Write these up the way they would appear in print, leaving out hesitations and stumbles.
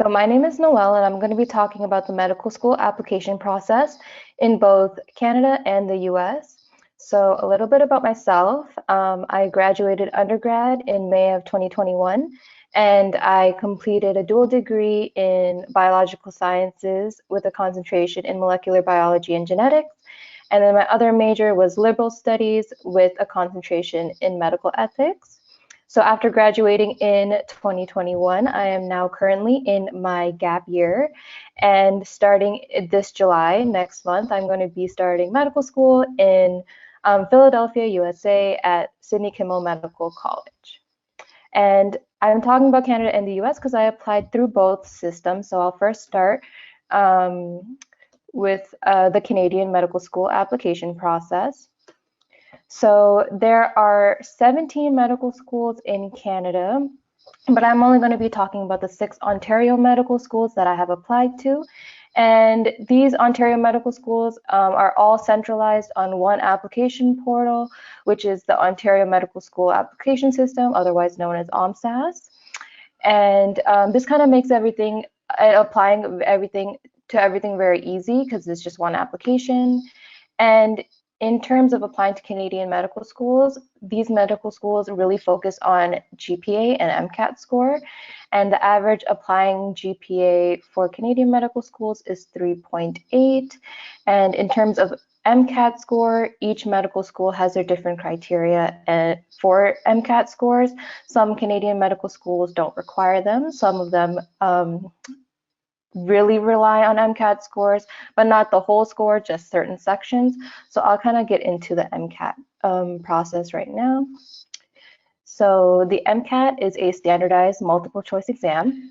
So my name is Noelle, and I'm going to be talking about the medical school application process in both Canada and the US. So a little bit about myself. I graduated undergrad in May of 2021, and I completed a dual degree in biological sciences with a concentration in molecular biology and genetics. And then my other major was liberal studies with a concentration in medical ethics. So after graduating in 2021, I am now currently in my gap year, and starting this July, next month, I'm going to be starting medical school in Philadelphia, USA at Sidney Kimmel Medical College. And I'm talking about Canada and the US because I applied through both systems. So I'll first start with the Canadian medical school application process. So there are 17 medical schools in Canada, but I'm only going to be talking about the 6 Ontario medical schools that I have applied to. And these Ontario medical schools are all centralized on one application portal, which is the Ontario Medical School Application System, otherwise known as OMSAS. And this kind of makes applying everything very easy because it's just one application. And in terms of applying to Canadian medical schools, these medical schools really focus on GPA and MCAT score, and the average applying GPA for Canadian medical schools is 3.8. And in terms of MCAT score, each medical school has their different criteria for MCAT scores. Some Canadian medical schools don't require them. Some of them really rely on MCAT scores, but not the whole score, just certain sections. So I'll kind of get into the MCAT process right now. So the MCAT is a standardized multiple choice exam,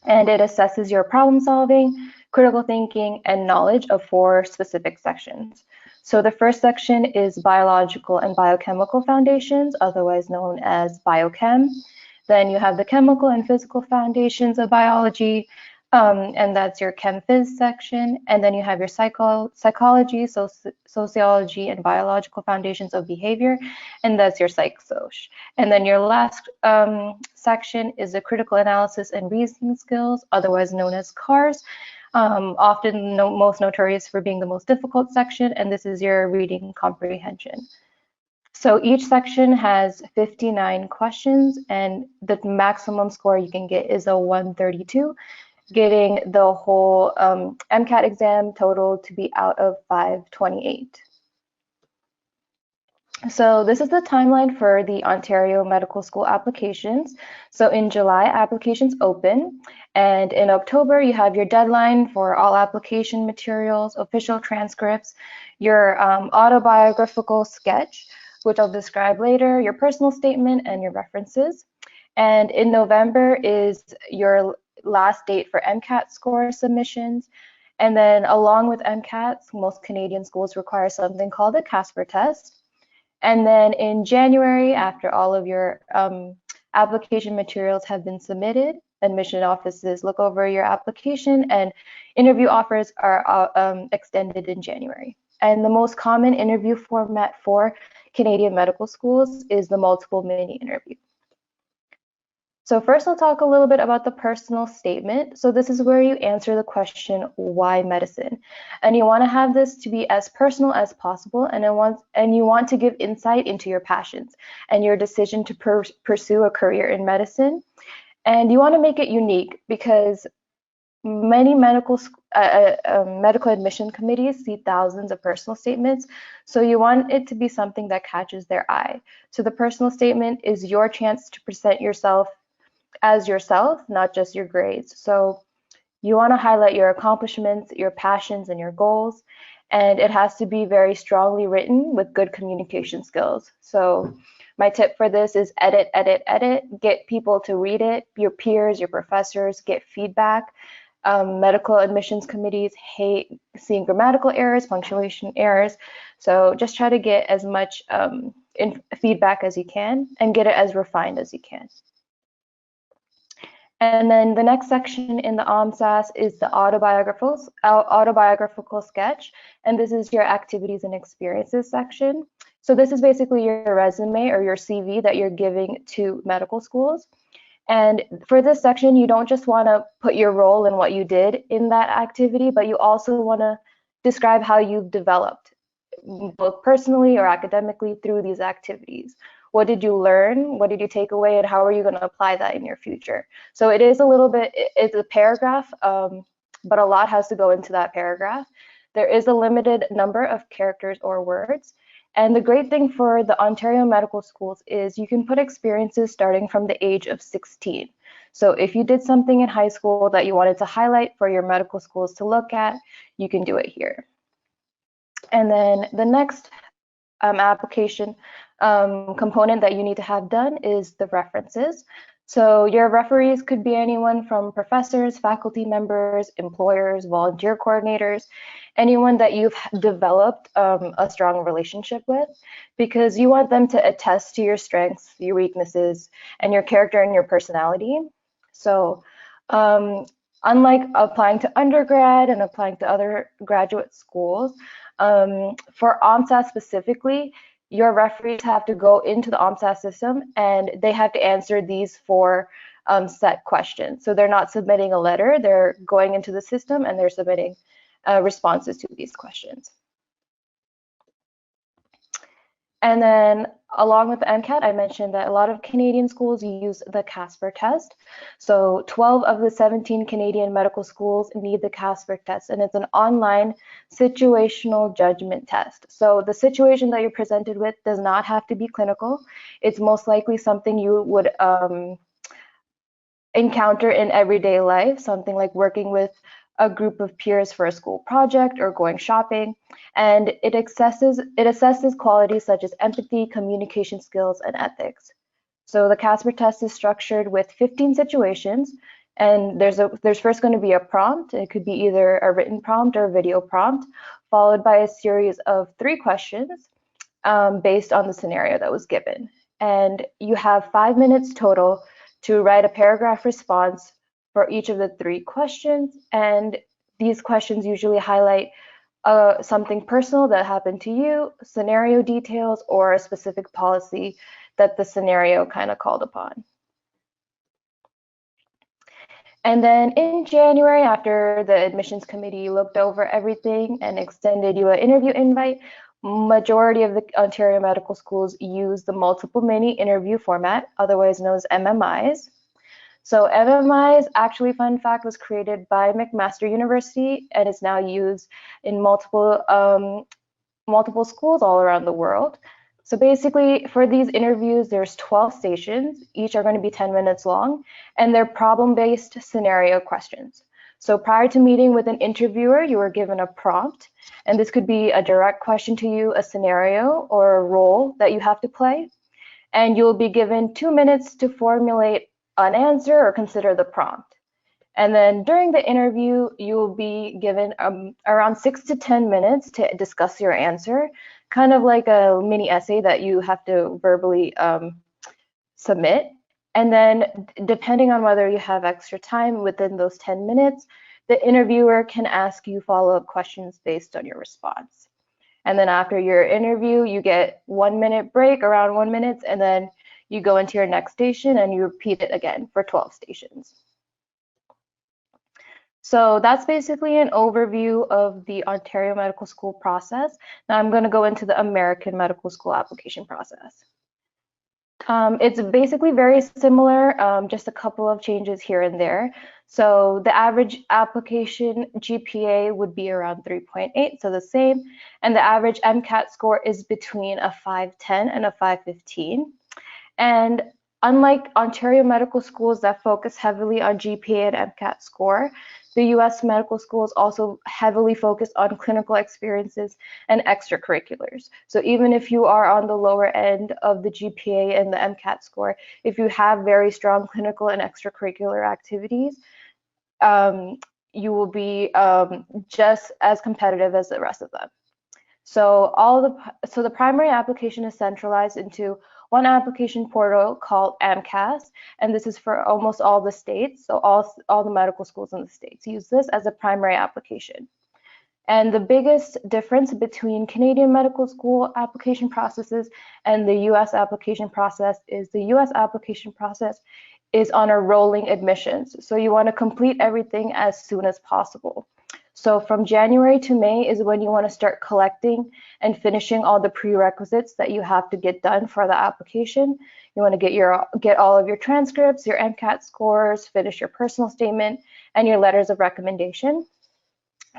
and it assesses your problem solving, critical thinking, and knowledge of 4 specific sections. So the first section is biological and biochemical foundations, otherwise known as biochem. Then you have the chemical and physical foundations of biology, and that's your chem phys section. And then you have your psychology, sociology, and biological foundations of behavior, and that's your psych soc. And then your last section is the critical analysis and reasoning skills, otherwise known as CARS, often most notorious for being the most difficult section, and this is your reading comprehension. So each section has 59 questions, and the maximum score you can get is a 132. Getting the whole MCAT exam total to be out of 528. So this is the timeline for the Ontario Medical School applications. So in July, applications open, and in October, you have your deadline for all application materials, official transcripts, your autobiographical sketch, which I'll describe later, your personal statement, and your references. And in November is your last date for MCAT score submissions. And then along with MCATs, most Canadian schools require something called a CASPER test. And then in January, after all of your application materials have been submitted, admission offices look over your application and interview offers are extended in January. And the most common interview format for Canadian medical schools is the multiple mini interview. So first I'll talk a little bit about the personal statement. So this is where you answer the question, why medicine? And you want to have this to be as personal as possible, and you want to give insight into your passions and your decision to pursue a career in medicine. And you want to make it unique because many medical admission committees see thousands of personal statements, so you want it to be something that catches their eye. So the personal statement is your chance to present yourself as yourself, not just your grades. So you want to highlight your accomplishments, your passions, and your goals, and it has to be very strongly written with good communication skills. So my tip for this is edit, edit, edit, get people to read it, your peers, your professors, get feedback. Medical admissions committees hate seeing grammatical errors, punctuation errors, so just try to get as much feedback as you can and get it as refined as you can. And then the next section in the OMSAS is the autobiographical sketch, and this is your activities and experiences section. So this is basically your resume or your CV that you're giving to medical schools. And for this section, you don't just want to put your role and what you did in that activity, but you also want to describe how you've developed, both personally or academically, through these activities. What did you learn? What did you take away? And how are you going to apply that in your future? So it is a little bit, it's a paragraph, but a lot has to go into that paragraph. There is a limited number of characters or words. And the great thing for the Ontario medical schools is you can put experiences starting from the age of 16. So if you did something in high school that you wanted to highlight for your medical schools to look at, you can do it here. And then the next application component that you need to have done is the references. So your referees could be anyone from professors, faculty members, employers, volunteer coordinators, anyone that you've developed a strong relationship with, because you want them to attest to your strengths, your weaknesses, and your character and your personality. So unlike applying to undergrad and applying to other graduate schools, for OMSAT specifically, your referees have to go into the OMSAT system and they have to answer these 4 set questions. So they're not submitting a letter, they're going into the system and they're submitting responses to these questions. And then along with the MCAT, I mentioned that a lot of Canadian schools use the Casper test. So 12 of the 17 Canadian medical schools need the Casper test, and it's an online situational judgment test. So the situation that you're presented with does not have to be clinical. It's most likely something you would encounter in everyday life, something like working with a group of peers for a school project or going shopping, and it assesses qualities such as empathy, communication skills, and ethics. So the Casper test is structured with 15 situations, and there's first going to be a prompt. It could be either a written prompt or a video prompt, followed by a series of 3 questions based on the scenario that was given. And you have 5 minutes total to write a paragraph response for each of the 3 questions, and these questions usually highlight something personal that happened to you, scenario details, or a specific policy that the scenario kind of called upon. And then in January, after the admissions committee looked over everything and extended you an interview invite, majority of the Ontario medical schools use the multiple mini interview format, otherwise known as MMIs. So MMIs, actually, fun fact, was created by McMaster University and is now used in multiple schools all around the world. So basically, for these interviews, there's 12 stations. Each are going to be 10 minutes long, and they're problem-based scenario questions. So prior to meeting with an interviewer, you were given a prompt, and this could be a direct question to you, a scenario, or a role that you have to play. And you'll be given 2 minutes to formulate an answer or consider the prompt. And then during the interview, you will be given around 6 to 10 minutes to discuss your answer, kind of like a mini essay that you have to verbally submit. And then depending on whether you have extra time within those 10 minutes, the interviewer can ask you follow-up questions based on your response. And then after your interview, you get 1 minute break, around 1 minute, and then you go into your next station and you repeat it again for 12 stations. So that's basically an overview of the Ontario Medical School process. Now I'm going to go into the American Medical School application process. It's basically very similar, just a couple of changes here and there. So the average application GPA would be around 3.8, so the same. And the average MCAT score is between a 510 and a 515. And unlike Ontario medical schools that focus heavily on GPA and MCAT score, the US medical schools also heavily focus on clinical experiences and extracurriculars. So even if you are on the lower end of the GPA and the MCAT score, if you have very strong clinical and extracurricular activities, you will be just as competitive as the rest of them. So the primary application is centralized into one application portal called AMCAS, and this is for almost all the states. So all the medical schools in the states use this as a primary application. And the biggest difference between Canadian medical school application processes and the US application process is the US application process is on a rolling admissions. So you want to complete everything as soon as possible. So from January to May is when you want to start collecting and finishing all the prerequisites that you have to get done for the application. You want to get all of your transcripts, your MCAT scores, finish your personal statement, and your letters of recommendation.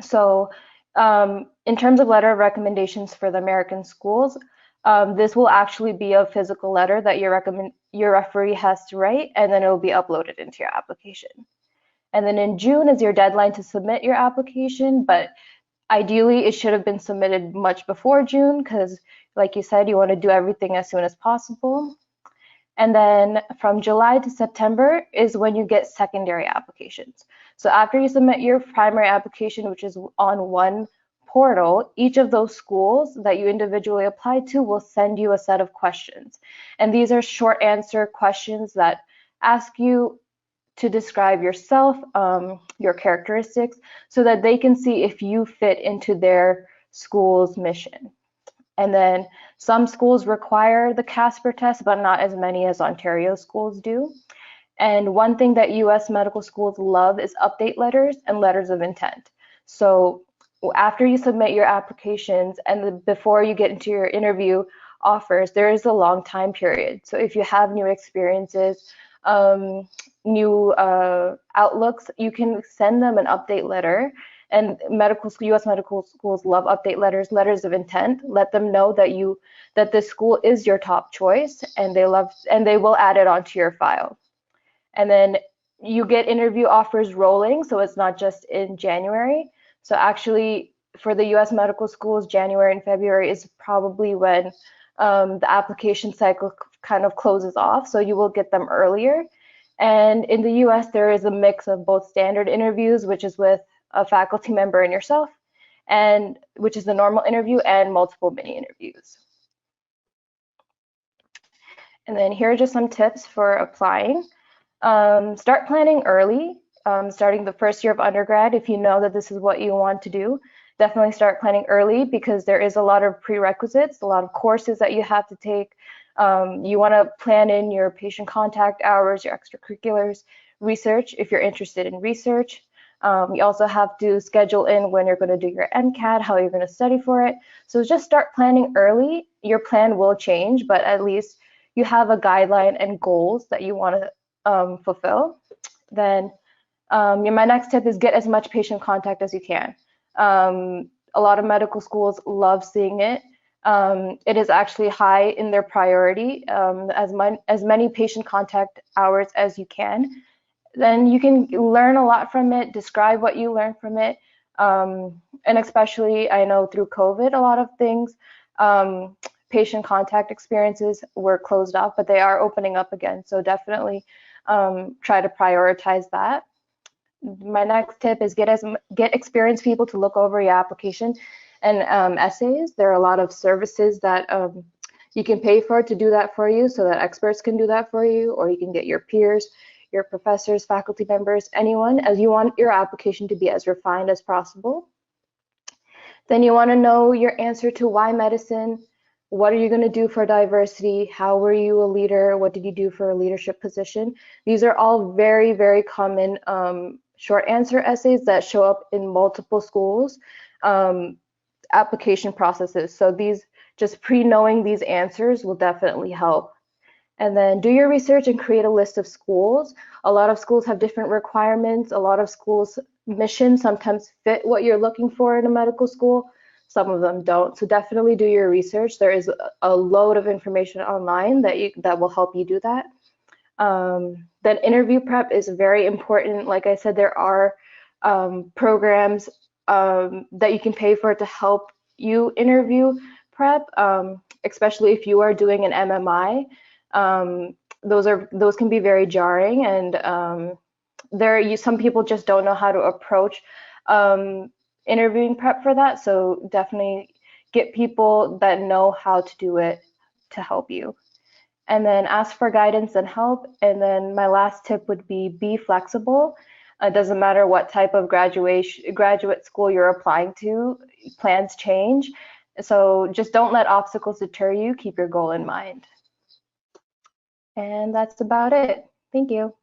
So in terms of letter of recommendations for the American schools, this will actually be a physical letter that your referee has to write, and then it will be uploaded into your application. And then in June is your deadline to submit your application, but ideally it should have been submitted much before June because, like you said, you want to do everything as soon as possible. And then from July to September is when you get secondary applications. So after you submit your primary application, which is on one portal, each of those schools that you individually apply to will send you a set of questions. And these are short answer questions that ask you to describe yourself, your characteristics, so that they can see if you fit into their school's mission. And then some schools require the Casper test, but not as many as Ontario schools do. And one thing that US medical schools love is update letters and letters of intent. So after you submit your applications and before you get into your interview offers, there is a long time period. So if you have new experiences, new outlooks, you can send them an update letter. And US medical schools love update letters, letters of intent. Let them know that this school is your top choice, and they will add it onto your file. And then you get interview offers rolling, so it's not just in January. So actually, for the US medical schools, January and February is probably when the application cycle kind of closes off, so you will get them earlier. And in the US, there is a mix of both standard interviews, which is with a faculty member and yourself, and which is the normal interview, and multiple mini interviews. And then here are just some tips for applying. Start planning early, starting the first year of undergrad. If you know that this is what you want to do, definitely start planning early because there is a lot of prerequisites, a lot of courses that you have to take. You want to plan in your patient contact hours, your extracurriculars, research if you're interested in research. You also have to schedule in when you're going to do your MCAT, how you're going to study for it. So just start planning early. Your plan will change, but at least you have a guideline and goals that you want to fulfill. Then my next tip is get as much patient contact as you can. A lot of medical schools love seeing it. It is actually high in their priority, as many patient contact hours as you can. Then you can learn a lot from it, describe what you learned from it. And especially, I know through COVID, a lot of things, patient contact experiences were closed off, but they are opening up again. So definitely try to prioritize that. My next tip is get experienced people to look over your application and essays. There are a lot of services that you can pay for to do that for you, so that experts can do that for you, or you can get your peers, your professors, faculty members, anyone, as you want your application to be as refined as possible. Then you want to know your answer to why medicine, what are you going to do for diversity, how were you a leader, what did you do for a leadership position. These are all very, very common short answer essays that show up in multiple schools application processes. So just pre-knowing these answers will definitely help. And then do your research and create a list of schools. A lot of schools have different requirements. A lot of schools' missions sometimes fit what you're looking for in a medical school. Some of them don't. So definitely do your research. There is a load of information online that will help you do that. Then interview prep is very important. Like I said, there are programs that you can pay for to help you interview prep, especially if you are doing an MMI. Those can be very jarring, and some people just don't know how to approach interviewing prep for that. So definitely get people that know how to do it to help you. And then ask for guidance and help. And then my last tip would be flexible. It doesn't matter what type of graduate school you're applying to, plans change. So just don't let obstacles deter you. Keep your goal in mind. And that's about it. Thank you.